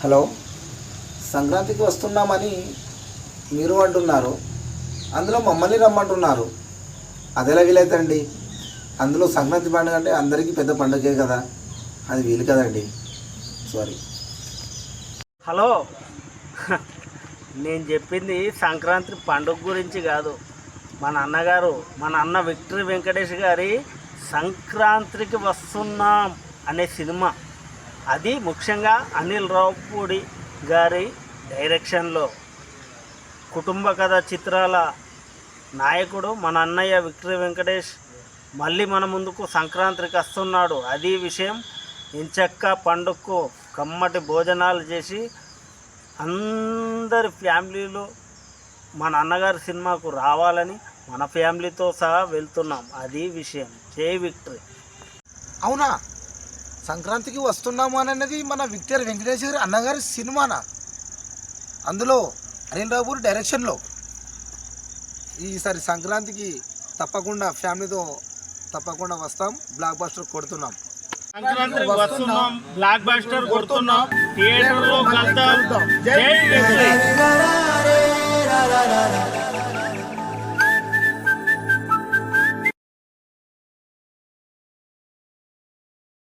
Hello, సంక్రాంతికి వస్తున్నామని మీరు అంటున్నారు, అందులో మమ్మల్ని రమ్మంటున్నారు. అదెలా వీలైతుందండి? అందులో సంక్రాంతి పండుగ అంటే అందరికీ పెద్ద పండుగే కదా, అది వీలు కదండి. సారీ. హలో, నేను చెప్పింది సంక్రాంతి పండుగ గురించి కాదు. మన అన్న విక్టరీ వెంకటేష్ గారి సంక్రాంతికి వస్తున్నాం అనే సినిమా. అది ముఖ్యంగా అనిల్ రావుపూడి గారి డైరెక్షన్లో కుటుంబ కథ చిత్రాల నాయకుడు మన అన్నయ్య విక్టరీ వెంకటేష్ మళ్ళీ మన ముందుకు సంక్రాంతికి వస్తున్నాడు. అది విషయం. ఎంచక్క పండుగకు కమ్మటి భోజనాలు చేసి అందరి ఫ్యామిలీలు మన అన్నగారి సినిమాకు రావాలని మన ఫ్యామిలీతో సహా వెళ్తున్నాం. అది విషయం. జై విక్టరీ. అవునా? సంక్రాంతికి వస్తున్నాము అనేది మన విక్టరీ వెంకటేష్ గారి అన్నగారి సినిమానా? అందులో అనిల్ రావుపూడి డైరెక్షన్లో. ఈసారి సంక్రాంతికి తప్పకుండా ఫ్యామిలీతో తప్పకుండా వస్తాం. బ్లాక్ బస్టర్ కొడుతున్నాం. సంక్రాంతికి వస్తున్నాం, బ్లాక్ బస్టర్ కొడుతున్నాం, థియేటర్లో కలుద్దాం. జై విక్టరీ.